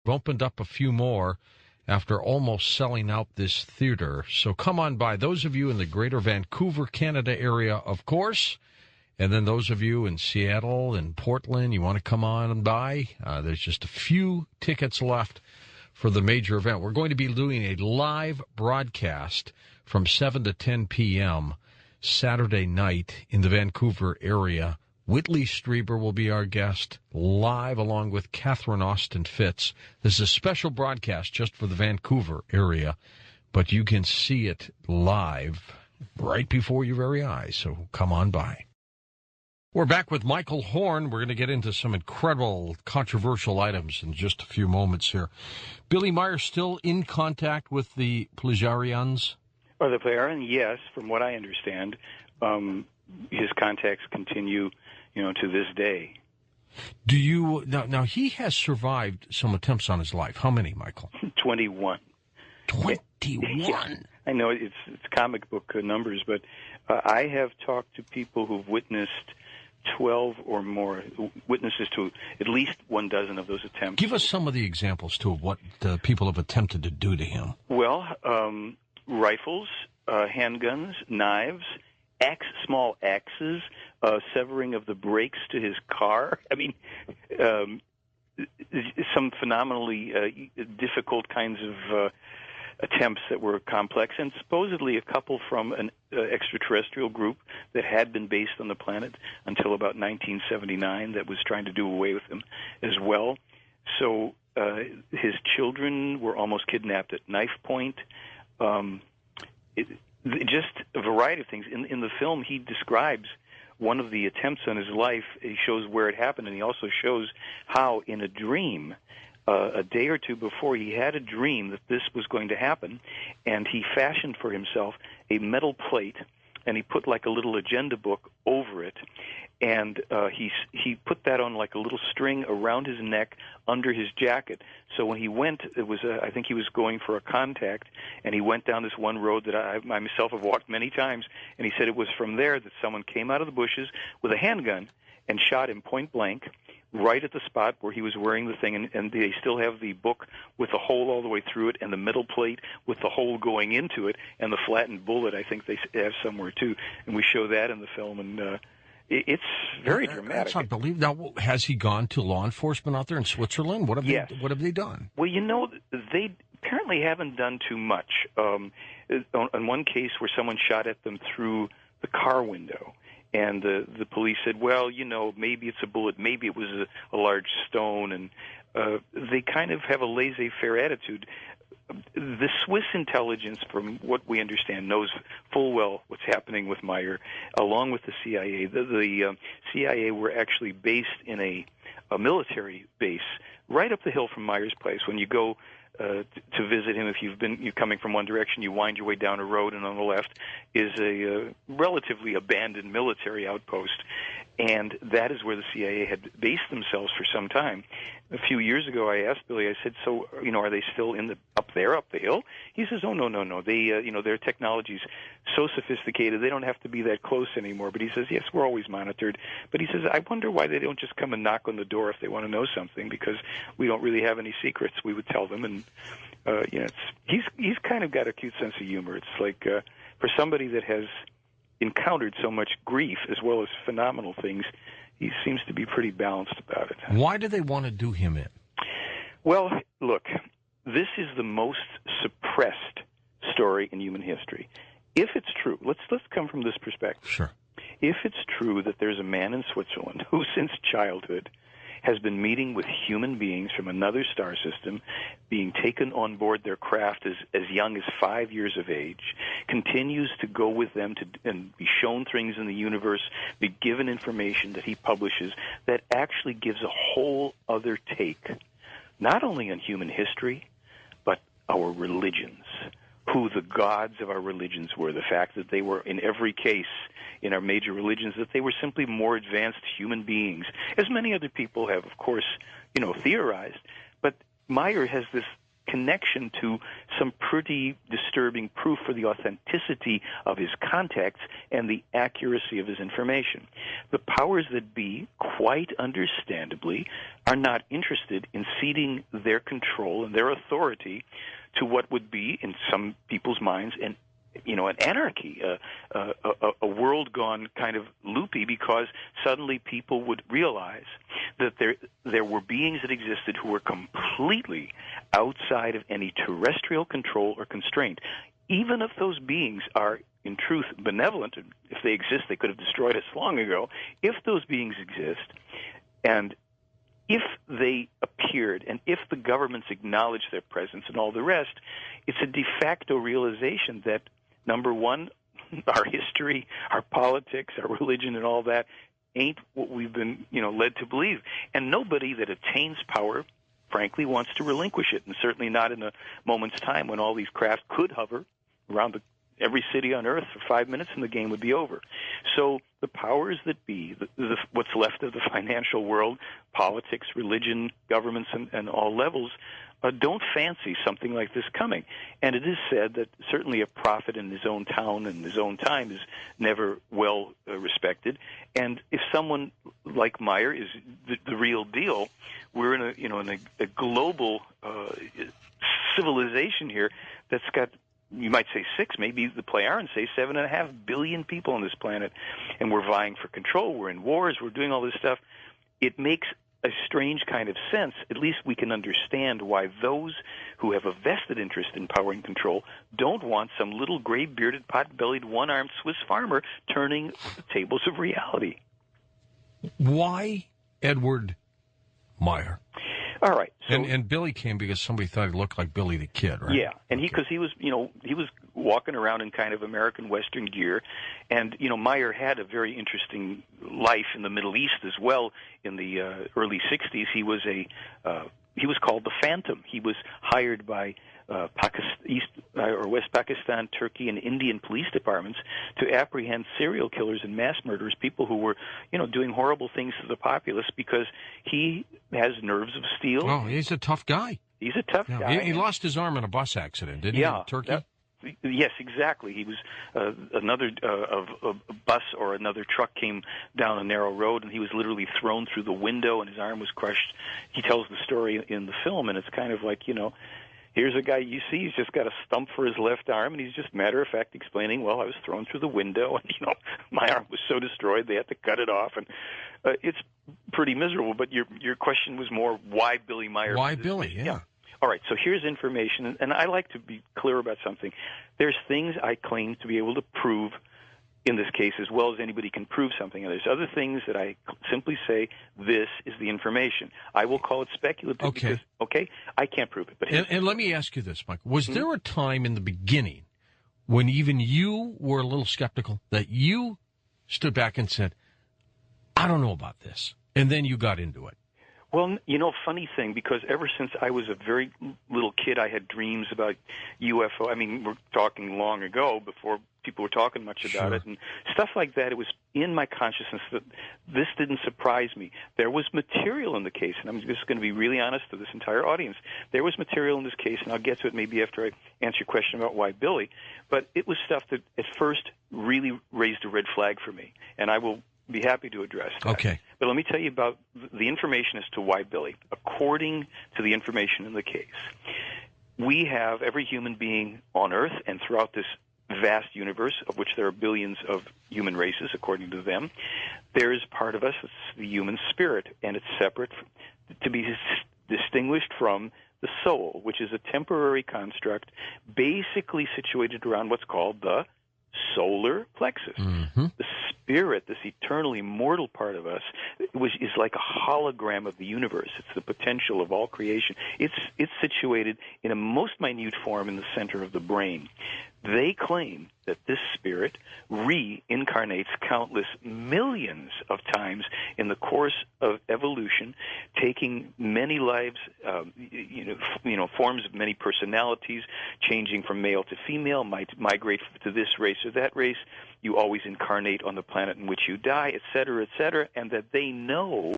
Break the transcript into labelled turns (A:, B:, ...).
A: opened up a few more after almost selling out this theater. So come on by. Those of you in the greater Vancouver, Canada area, of course, and then those of you in Seattle and Portland, you want to come on by. There's just a few tickets left for the major event. We're going to be doing a live broadcast from 7 to 10 p.m. Saturday night in the Vancouver area. Whitley Strieber will be our guest live along with Catherine Austin Fitz. This is a special broadcast just for the Vancouver area, but you can see it live right before your very eyes, so come on by. We're back with Michael Horn. We're going to get into some incredible, controversial items in just a few moments here. Billy Meier still in contact with the Plejarians?
B: Or the Plejarian, yes, from what I understand. His contacts continue, to this day.
A: Do you now? He has survived some attempts on his life. How many, Michael?
B: 21.
A: 21.
B: Yeah, I know it's comic book numbers, but I have talked to people who've witnessed 12 or more witnesses to at least 12 of those attempts.
A: Give us some of the examples too of what people have attempted to do to him.
B: Well, rifles, handguns, knives, small axes, severing of the brakes to his car. I mean, some phenomenally difficult kinds of attempts that were complex, and supposedly a couple from an extraterrestrial group that had been based on the planet until about 1979 that was trying to do away with him as well. So his children were almost kidnapped at knife point. Just a variety of things. In the film, he describes one of the attempts on his life. He shows where it happened, and he also shows how in a dream, a day or two before, he had a dream that this was going to happen, and he fashioned for himself a metal plate, and he put like a little agenda book over it, and he put that on like a little string around his neck under his jacket. So when he went, it was I think he was going for a contact, and he went down this one road that I myself have walked many times, and he said it was from there that someone came out of the bushes with a handgun and shot him point blank right at the spot where he was wearing the thing, and they still have the book with the hole all the way through it, and the metal plate with the hole going into it, and the flattened bullet I think they have somewhere too, and we show that in the film, and it's very dramatic.
A: That's unbelievable. Now, has he gone to law enforcement out there in Switzerland? What have they done?
B: Well, they apparently haven't done too much. On one case where someone shot at them through the car window, and the police said, well, maybe it's a bullet, maybe it was a large stone, and they kind of have a laissez-faire attitude. The Swiss intelligence, from what we understand, knows full well what's happening with Meier, along with the CIA. The CIA were actually based in a military base right up the hill from Meier's place. When you go to visit him, if you're coming from one direction, you wind your way down a road, and on the left is a relatively abandoned military outpost, and that is where the CIA had based themselves for some time. A few years ago, I asked Billy, I said, so, are they still up the hill? He says, oh, no. They, their technology's so sophisticated, they don't have to be that close anymore. But he says, yes, we're always monitored. But he says, I wonder why they don't just come and knock on the door if they want to know something, because we don't really have any secrets. We would tell them, and, he's kind of got a cute sense of humor. It's like, for somebody that has encountered so much grief as well as phenomenal things, he seems to be pretty balanced about it.
A: Why do they want to do him in?
B: Well, look, this is the most suppressed story in human history. If it's true, let's come from this perspective.
A: Sure.
B: If it's true that there's a man in Switzerland who, since childhood, has been meeting with human beings from another star system, being taken on board their craft as young as 5 years of age, continues to go with them and be shown things in the universe, be given information that he publishes that actually gives a whole other take, not only on human history, but our religions, who the gods of our religions were, the fact that they were, in every case, in our major religions, that they were simply more advanced human beings, as many other people have, of course, theorized. But Meier has this connection to some pretty disturbing proof for the authenticity of his contacts and the accuracy of his information. The powers that be, quite understandably, are not interested in ceding their control and their authority to what would be, in some people's minds, an anarchy, a world gone kind of loopy, because suddenly people would realize that there were beings that existed who were completely outside of any terrestrial control or constraint. Even if those beings are, in truth, benevolent, if they exist, they could have destroyed us long ago. If those beings exist, and if they appeared, and if the governments acknowledge their presence and all the rest, it's a de facto realization that, number one, our history, our politics, our religion, and all that ain't what we've been, led to believe. And nobody that attains power, frankly, wants to relinquish it, and certainly not in a moment's time when all these craft could hover around every city on Earth for 5 minutes and the game would be over. So the powers that be, what's left of the financial world, politics, religion, governments, and all levels, don't fancy something like this coming. And it is said that certainly a prophet in his own town and his own time is never well respected. And if someone like Meyer is the real deal, we're in a global civilization here that's got, you might say 6, maybe the play Aaron say 7.5 billion people on this planet, and we're vying for control. We're in wars. We're doing all this stuff. It makes a strange kind of sense. At least we can understand why those who have a vested interest in power and control don't want some little gray-bearded, pot-bellied, one-armed Swiss farmer turning the tables of reality.
A: Why Edward Meyer?
B: All right. So,
A: and Billy came because somebody thought he looked like Billy the Kid, right?
B: Yeah, and because he was walking around in kind of American Western gear, and Meyer had a very interesting life in the Middle East as well. In the early '60s, he was called the Phantom. He was hired by West Pakistan, Turkey, and Indian police departments to apprehend serial killers and mass murderers, people who were, doing horrible things to the populace, because he has nerves of steel.
A: Oh, he's a tough guy.
B: He's a tough guy.
A: He lost his arm in a bus accident, didn't he, in Turkey?
B: Yes, exactly. He was another a bus or another truck came down a narrow road, and he was literally thrown through the window, and his arm was crushed. He tells the story in the film, and it's kind of like, here's a guy you see, he's just got a stump for his left arm, and he's just matter-of-fact explaining, well, I was thrown through the window, and, my arm was so destroyed they had to cut it off. And it's pretty miserable. But your question was more, why Billy Meyer?
A: Why Billy, yeah.
B: All right, so here's information, and I like to be clear about something. There's things I claim to be able to prove in this case as well as anybody can prove something. And there's other things that I simply say, this is the information. I will call it speculative because, I can't prove it. But
A: and let me ask you this, Michael. Was there a time in the beginning when even you were a little skeptical, that you stood back and said, I don't know about this, and then you got into it?
B: Well, funny thing, because ever since I was a very little kid, I had dreams about UFO. I mean, we're talking long ago, before people were talking much about it, and stuff like that. It was in my consciousness that this didn't surprise me. There was material in the case, and I'm just going to be really honest to this entire audience. There was material in this case, and I'll get to it maybe after I answer your question about why Billy, but it was stuff that at first really raised a red flag for me, and I will be happy to address that.
A: Okay.
B: But let me tell you about the information as to why Billy. According to the information in the case, we have every human being on Earth and throughout this vast universe, of which there are billions of human races, according to them, there is part of us that's the human spirit, and it's separate to be distinguished from the soul, which is a temporary construct basically situated around what's called the solar plexus.
A: Mm-hmm.
B: The spirit, this eternal, immortal part of us, is like a hologram of the universe. It's the potential of all creation. It's situated in a most minute form in the center of the brain. They claim that this spirit reincarnates countless millions of times in the course of evolution, taking many lives, forms of many personalities, changing from male to female, might migrate to this race or that race. You always incarnate on the planet in which you die, et cetera, and that they know